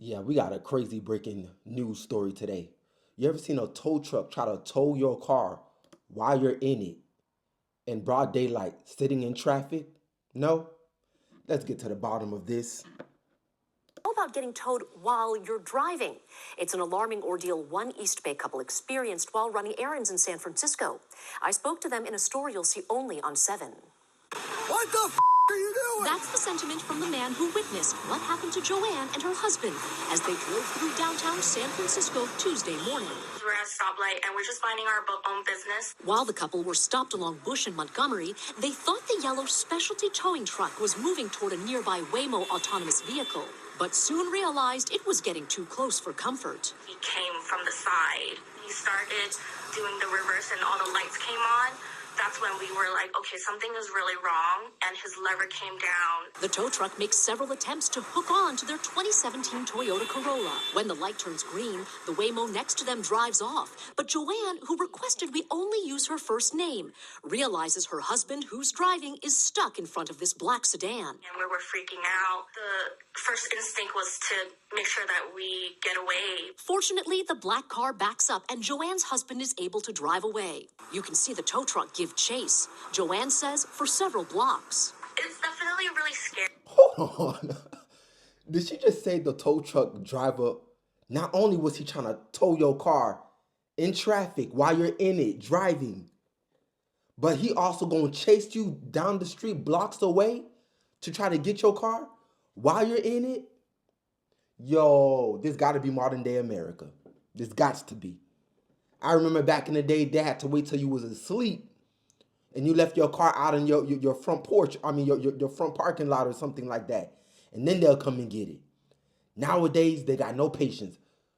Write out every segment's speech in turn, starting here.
Yeah, we got a crazy breaking news story today. You ever seen a tow truck try to tow your car while you're in it in broad daylight, sitting in traffic? No? Let's get to the bottom of this. How about getting towed while you're driving? It's an alarming ordeal one East Bay couple experienced while running errands in San Francisco. I spoke to them in a story you'll see only on 7. What the are you doing? That's the sentiment from the man who witnessed what happened to Joanne and her husband as they drove through downtown San Francisco Tuesday morning. We're at a stoplight and we're just minding our own business. While the couple were stopped along Bush and Montgomery, they thought the yellow specialty towing truck was moving toward a nearby Waymo autonomous vehicle, but soon realized it was getting too close for comfort. He came from the side. He started doing the reverse and all the lights came on. That's when we were like, okay, something is really wrong, and his lever came down. The tow truck makes several attempts to hook on to their 2017 Toyota Corolla. When the light turns green, the Waymo next to them drives off. But Joanne, who requested we only use her first name, realizes her husband, who's driving, is stuck in front of this black sedan. And we were freaking out. The first instinct was to make sure that we get away. Fortunately, the black car backs up and Joanne's husband is able to drive away. You can see the tow truck give chase. Joanne says for several blocks. It's definitely really scary. Hold on. Did she just say the tow truck driver, not only was he trying to tow your car in traffic while you're in it driving, but he also gonna chase you down the street blocks away to try to get your car while you're in it? Yo, this gotta be modern day America. This gots to be. I remember back in the day, they had to wait till you was asleep and you left your car out on your front porch, your front parking lot or something like that. And then they'll come and get it. Nowadays, they got no patience.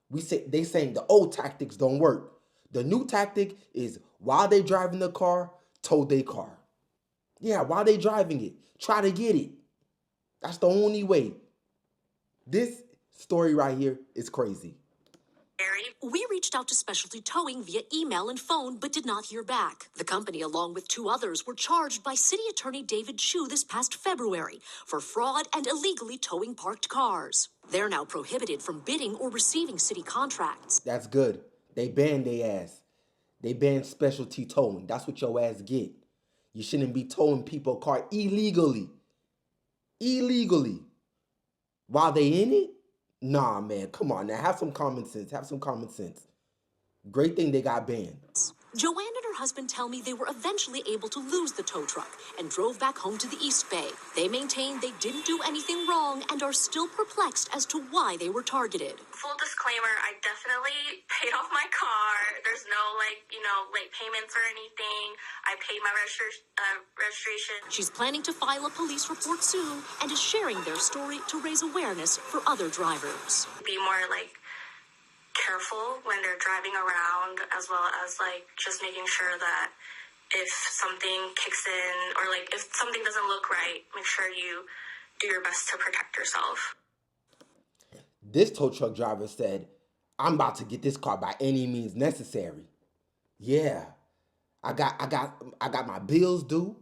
They saying the old tactics don't work. The new tactic is while they driving the car, tow their car. Yeah, while they driving it, try to get it. That's the only way. This story right here is crazy. We reached out to Specialty Towing via email and phone, but did not hear back. The company, along with 2 others, were charged by City Attorney David Chu this past February for fraud and illegally towing parked cars. They're now prohibited from bidding or receiving city contracts. That's good. They banned their ass. They banned specialty towing. That's what your ass get. You shouldn't be towing people's car illegally. Illegally. While they in it? Nah, man, come on now. Have some common sense. Have some common sense. Great thing they got banned. Joanne and her husband tell me they were eventually able to lose the tow truck and drove back home to the East Bay. They maintain they didn't do anything wrong and are still perplexed as to why they were targeted. Full disclaimer, I definitely paid off my car. There's no, late payments or anything. I paid my registration. She's planning to file a police report soon and is sharing their story to raise awareness for other drivers. Be more, careful when they're driving around, as well as just making sure that if something kicks in or if something doesn't look right, make sure you do your best to protect yourself. This tow truck driver said, I'm about to get this car by any means necessary. Yeah, I got my bills due,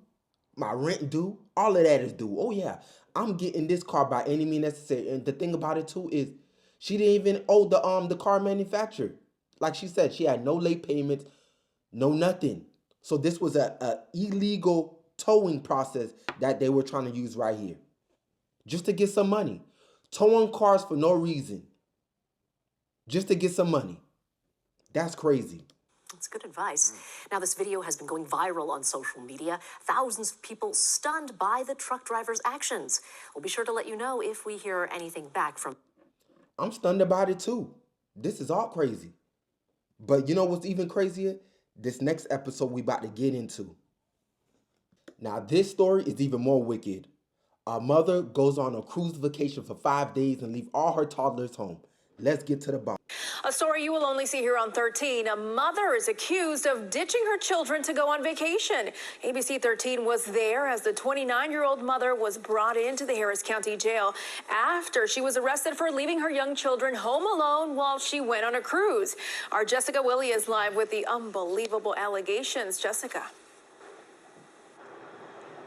my rent due, all of that is due. Oh yeah, I'm getting this car by any means necessary. And the thing about it too is she didn't even owe the car manufacturer. Like she said, she had no late payments, no nothing. So this was a illegal towing process that they were trying to use right here. Just to get some money. Towing cars for no reason. Just to get some money. That's crazy. That's good advice. Now, this video has been going viral on social media. Thousands of people stunned by the truck driver's actions. We'll be sure to let you know if we hear anything back from... I'm stunned about it too. This is all crazy. But you know what's even crazier? This next episode we about to get into. Now this story is even more wicked. A mother goes on a cruise vacation for 5 days and leave all her toddlers home. Let's get to the bottom. A story you will only see here on 13. A mother is accused of ditching her children to go on vacation. ABC 13 was there as the 29-year-old mother was brought into the Harris County Jail after she was arrested for leaving her young children home alone while she went on a cruise. Our Jessica Willie is live with the unbelievable allegations. Jessica.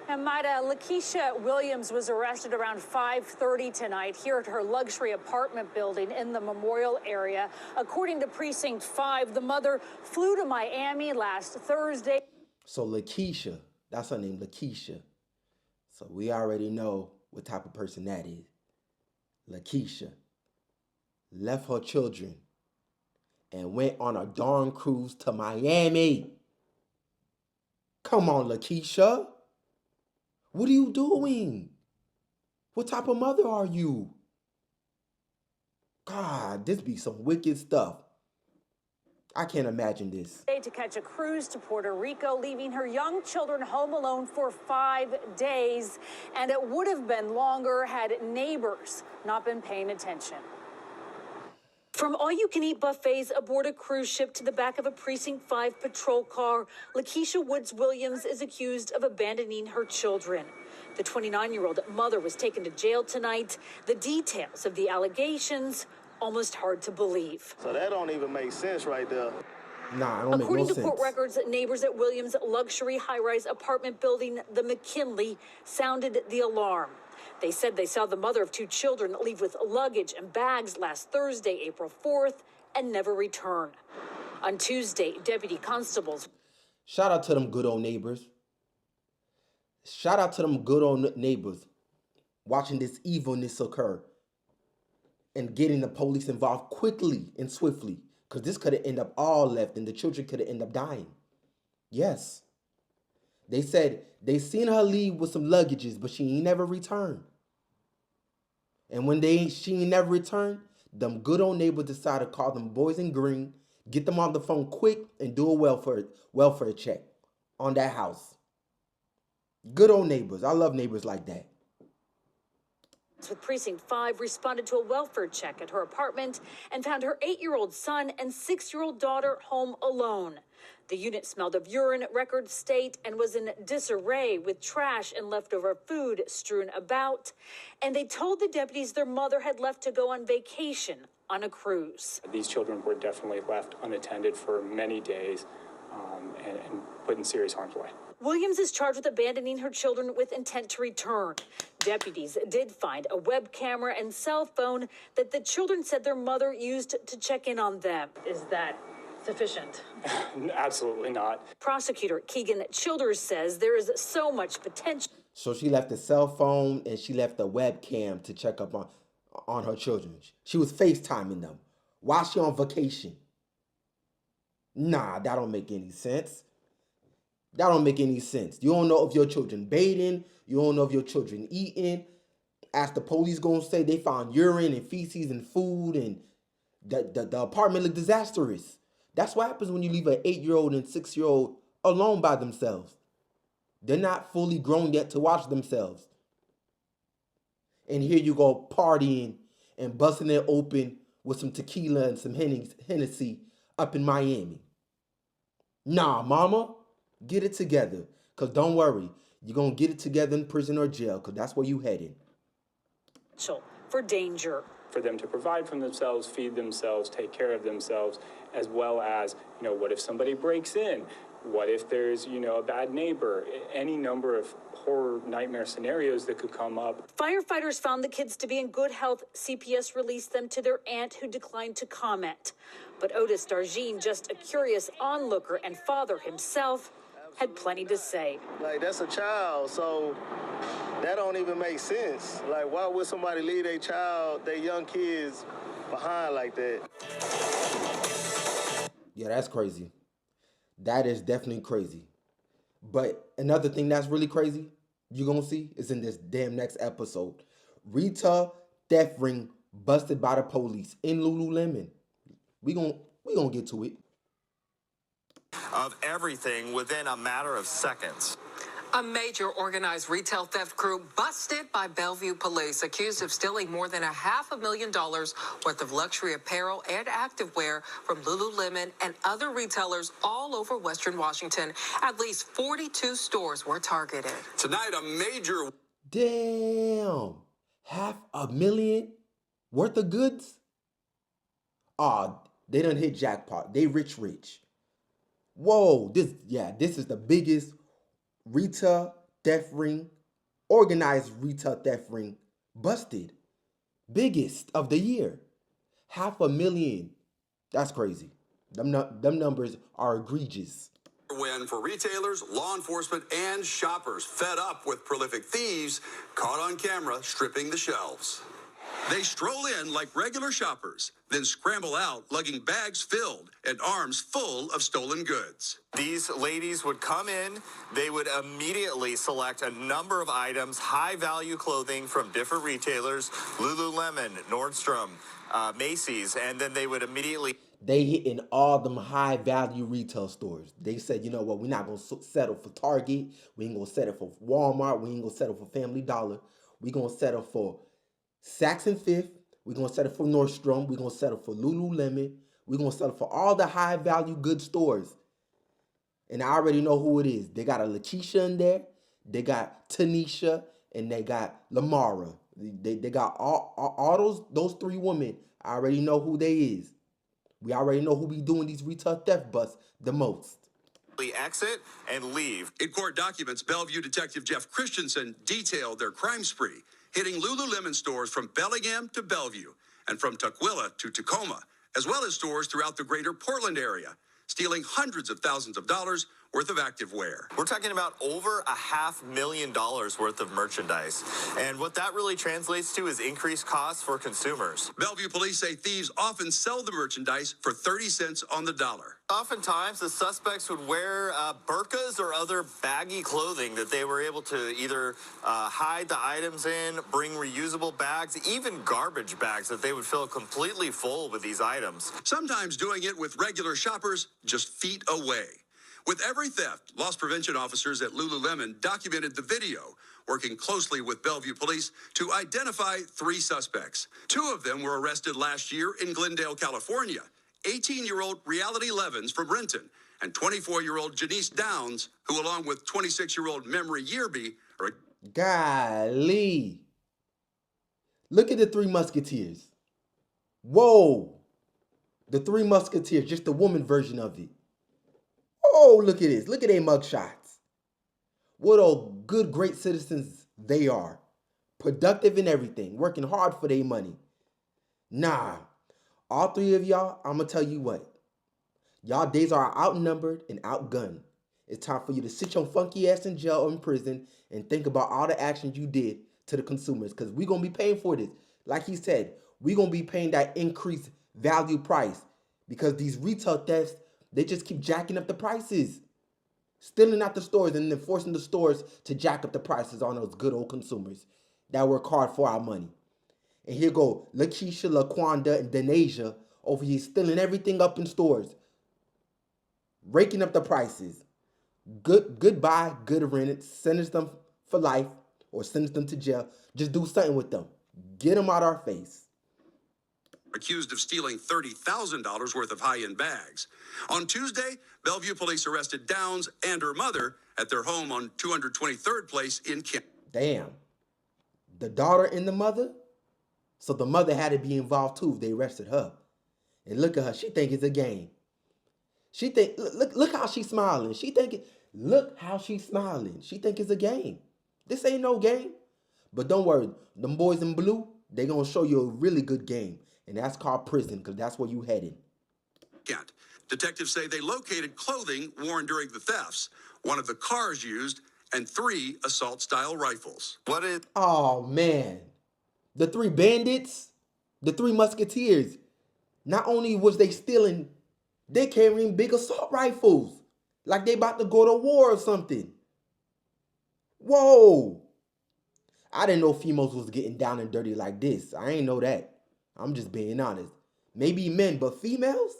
And Maida, Lakeisha Williams was arrested around 5:30 tonight here at her luxury apartment building in the Memorial area. According to Precinct 5, the mother flew to Miami last Thursday. So Lakeisha, that's her name, Lakeisha. So we already know what type of person that is. Lakeisha left her children and went on a darn cruise to Miami. Come on, Lakeisha. What are you doing? What type of mother are you? God, this be some wicked stuff. I can't imagine this. To catch a cruise to Puerto Rico, leaving her young children home alone for 5 days. And it would have been longer had neighbors not been paying attention. From all-you-can-eat buffets aboard a cruise ship to the back of a Precinct 5 patrol car, Lakeisha Woods Williams is accused of abandoning her children. The 29-year-old mother was taken to jail tonight. The details of the allegations, almost hard to believe. So that don't even make sense right there. Nah, it don't make no sense. According to court records, neighbors at Williams' luxury high-rise apartment building, the McKinley, sounded the alarm. They said they saw the mother of 2 children leave with luggage and bags last Thursday, April 4th, and never return. On Tuesday, deputy constables... Shout out to them good old neighbors. Shout out to them good old neighbors watching this evilness occur and getting the police involved quickly and swiftly, because this could have ended up all left and the children could have ended up dying. Yes. They said they seen her leave with some luggages, but she ain't never returned. And when she ain't never returned, them good old neighbors decided to call them boys in green, get them on the phone quick, and do a welfare check on that house. Good old neighbors. I love neighbors like that. With Precinct 5 responded to a welfare check at her apartment and found her 8-year-old son and 6-year-old daughter home alone. The unit smelled of urine, record state, and was in disarray with trash and leftover food strewn about. And they told the deputies their mother had left to go on vacation on a cruise. These children were definitely left unattended for many days and put in serious harm's way. Williams is charged with abandoning her children with intent to return. Deputies did find a web camera and cell phone that the children said their mother used to check in on them. Is that sufficient? Absolutely not. Prosecutor Keegan Childers says there is so much potential. So she left a cell phone and she left a webcam to check up on her children. She was FaceTiming them while she on vacation. Nah, that don't make any sense. That don't make any sense. You don't know if your children bathing. You don't know if your children eating. As the police gonna say, they found urine and feces and food, and the apartment looked disastrous. That's what happens when you leave an 8-year-old and 6-year-old alone by themselves. They're not fully grown yet to watch themselves. And here you go partying and busting it open with some tequila and some Hennessy up in Miami. Nah, mama, get it together. Because don't worry, you're going to get it together in prison or jail, because that's where you headed. For danger. For them to provide for themselves, feed themselves, take care of themselves, as well as, what if somebody breaks in? What if there's, a bad neighbor? Any number of horror nightmare scenarios that could come up. Firefighters found the kids to be in good health. CPS released them to their aunt, who declined to comment. But Otis Darjean, just a curious onlooker and father himself, had plenty to say. Like, that's a child, so that don't even make sense. Like, why would somebody leave their child, their young kids, behind like that? Yeah, that's crazy. That is definitely crazy. But another thing that's really crazy, you're going to see, is in this damn next episode. Rita theft ring busted by the police in Lululemon. We gonna get to it. Of everything within a matter of seconds. A major organized retail theft crew busted by Bellevue police, accused of stealing more than $500,000 worth of luxury apparel and activewear from Lululemon and other retailers all over Western Washington. At least 42 stores were targeted. Tonight, a major... Damn. $500,000 worth of goods? They done hit jackpot. They rich. Whoa, this is the biggest retail theft ring, organized retail theft ring, busted. Biggest of the year. 500,000. That's crazy. Them numbers are egregious. Win for retailers, law enforcement, and shoppers fed up with prolific thieves caught on camera stripping the shelves. They stroll in like regular shoppers, then scramble out lugging bags filled and arms full of stolen goods. These ladies would come in, they would immediately select a number of items, high-value clothing from different retailers, Lululemon, Nordstrom, Macy's, and then they would immediately... They hit in all them high-value retail stores. They said, you know what, we're not going to settle for Target. We ain't going to settle for Walmart. We ain't going to settle for Family Dollar. We're going to settle for Saks and Fifth. We're going to settle for Nordstrom. We're going to settle for Lululemon. We're going to settle for all the high-value good stores. And I already know who it is. They got a Lakeisha in there. They got Tanisha. And they got Lamara. They got all those three women. I already know who they is. We already know who be doing these retail theft busts the most. Exit and leave. In court documents, Bellevue Detective Jeff Christensen detailed their crime spree, hitting Lululemon stores from Bellingham to Bellevue and from Tukwila to Tacoma, as well as stores throughout the greater Portland area, stealing hundreds of thousands of dollars worth of activewear. We're talking about over $500,000 worth of merchandise. And what that really translates to is increased costs for consumers. Bellevue police say thieves often sell the merchandise for 30 cents on the dollar. Oftentimes, the suspects would wear burqas or other baggy clothing that they were able to either hide the items in, bring reusable bags, even garbage bags that they would fill completely full with these items. Sometimes doing it with regular shoppers just feet away. With every theft, loss prevention officers at Lululemon documented the video, working closely with Bellevue police to identify 3 suspects. 2 of them were arrested last year in Glendale, California. 18-year-old Reality Levins from Renton and 24-year-old Janice Downs, who along with 26-year-old Memory Yearby are... Golly. Look at the 3 Musketeers. Whoa. The 3 Musketeers, just the woman version of it. Oh, look at this. Look at their mugshots. What a good, great citizens they are. Productive in everything. Working hard for their money. Nah. All 3 of y'all, I'm going to tell you what. Y'all days are outnumbered and outgunned. It's time for you to sit your funky ass in jail or in prison and think about all the actions you did to the consumers. Because we're going to be paying for this. Like he said, we're going to be paying that increased value price. Because these retail thefts, they just keep jacking up the prices. Stealing out the stores and then forcing the stores to jack up the prices on those good old consumers that work hard for our money. And here go Lakeisha, Laquanda, and Denasia over here stealing everything up in stores. Raking up the prices. Goodbye, good riddance. Sentence them for life or sentence them to jail. Just do something with them. Get them out our face. Accused of stealing $30,000 worth of high-end bags. On Tuesday, Bellevue police arrested Downs and her mother at their home on 223rd Place in Kent. Damn. The daughter and the mother? So the mother had to be involved too if they arrested her. And look at her. She think it's a game. She think, look how she's smiling. Look how she's smiling. She think it's a game. This ain't no game. But don't worry. Them boys in blue, they gonna show you a really good game. And that's called prison, because that's where you headed. Kent. Detectives say they located clothing worn during the thefts, one of the cars used, and 3 assault-style rifles. Oh, man. The 3 bandits, the 3 musketeers, not only was they stealing, they carrying big assault rifles. Like they about to go to war or something. Whoa. I didn't know females was getting down and dirty like this. I ain't know that. I'm just being honest. Maybe men, but females?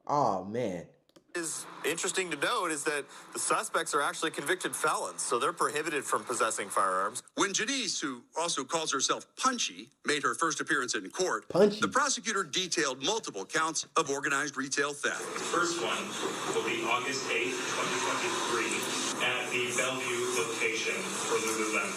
Oh, man. Is interesting to note is that the suspects are actually convicted felons, so they're prohibited from possessing firearms. When Janice, who also calls herself Punchy, made her first appearance in court, Punchy. The prosecutor detailed multiple counts of organized retail theft. The first one will be August 8th, 2023, at the Bellevue location for Lululemon,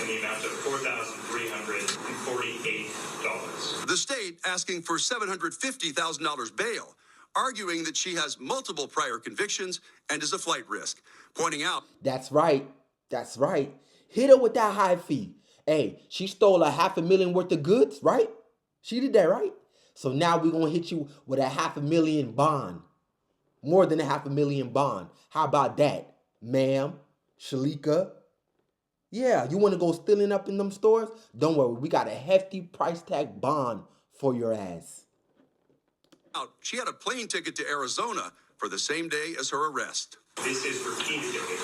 in the amount of $4,348. The state asking for $750,000 bail, arguing that she has multiple prior convictions and is a flight risk, pointing out... That's right. That's right. Hit her with that high fee. Hey, she stole $500,000 worth of goods, right? She did that, right? So now we're gonna hit you with a $500,000 bond. More than a $500,000 bond. How about that, ma'am? Shalika? Yeah, you wanna go stealing up in them stores? Don't worry, we got a hefty price tag bond for your ass. She had a plane ticket to Arizona for the same day as her arrest. This is repeated behavior.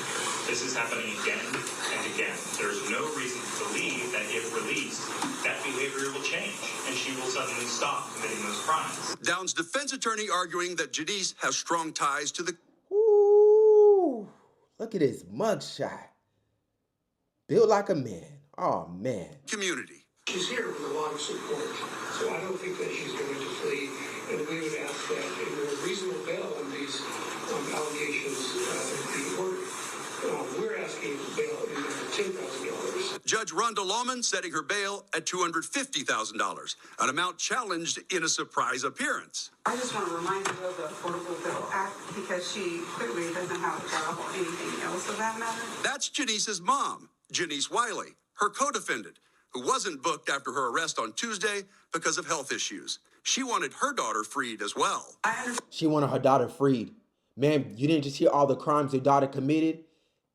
This is happening again and again. There's no reason to believe that if released, that behavior will change and she will suddenly stop committing those crimes. Downs' defense attorney arguing that Janice has strong ties to the Ooh, look at his mugshot. Built like a man. Oh, man. community. She's here with a lot of support, so I don't think that she's going to flee. And we would ask that a reasonable bail on these allegations be ordered. We're asking bail in $10,000. Judge Rhonda Lawman setting her bail at $250,000, an amount challenged in a surprise appearance. I just want to remind you of the Affordable Bill Act because she clearly doesn't have a job or anything else of that matter. That's Janice's mom, Janice Wiley, her co-defendant, who wasn't booked after her arrest on Tuesday because of health issues. She wanted her daughter freed as well. She wanted her daughter freed. Man, you didn't just hear all the crimes their daughter committed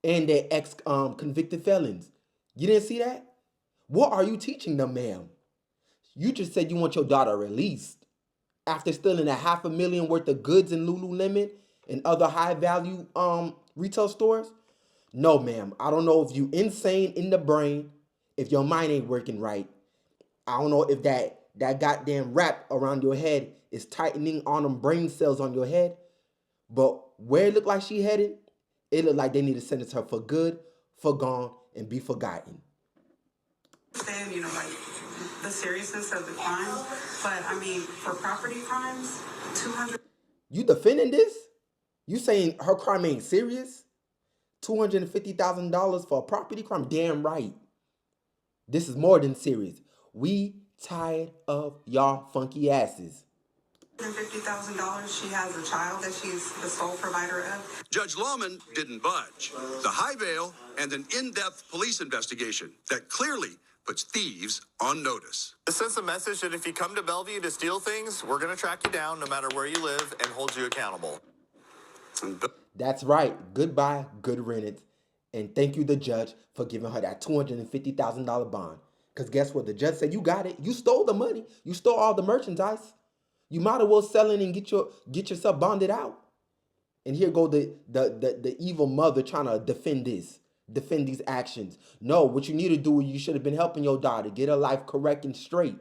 and their ex-convicted felons. You didn't see that? What are you teaching them, ma'am? You just said you want your daughter released after stealing $500,000 worth of goods in Lululemon and other high-value retail stores? No, ma'am. I don't know if you insane in the brain, if your mind ain't working right. I don't know if that goddamn wrap around your head is tightening on them brain cells on your head. But where it looked like she headed, it looked like they need to sentence her for good, for gone, and be forgotten. Saying, like the seriousness of the crime, but I mean, for property crimes, 200. You defending this? You saying her crime ain't serious? $250,000 for a property crime? Damn right. This is more than serious. We tired of y'all funky asses. $150,000. She has a child that she's the sole provider of. Judge Lawman didn't budge. The high bail and an in-depth police investigation that clearly puts thieves on notice. This sends a message that if you come to Bellevue to steal things, we're going to track you down no matter where you live and hold you accountable. That's right. Goodbye, good riddance. And thank you, the judge, for giving her that $250,000 bond. Because guess what? The judge said, you got it. You stole the money. You stole all the merchandise. You might as well sell it and get yourself bonded out. And here go the evil mother trying to defend these actions. No, what you need to do is you should have been helping your daughter get her life correct and straight,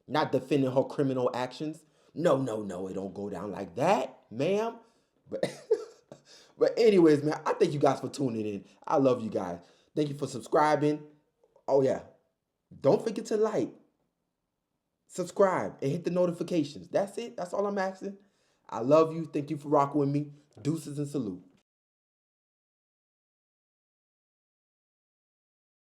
not defending her criminal actions. No, it don't go down like that, ma'am. But anyways, man, I thank you guys for tuning in. I love you guys. Thank you for subscribing. Oh yeah, don't forget to like, subscribe, and hit the notifications. That's it. That's all I'm asking. I love you. Thank you for rocking with me. Deuces and salute.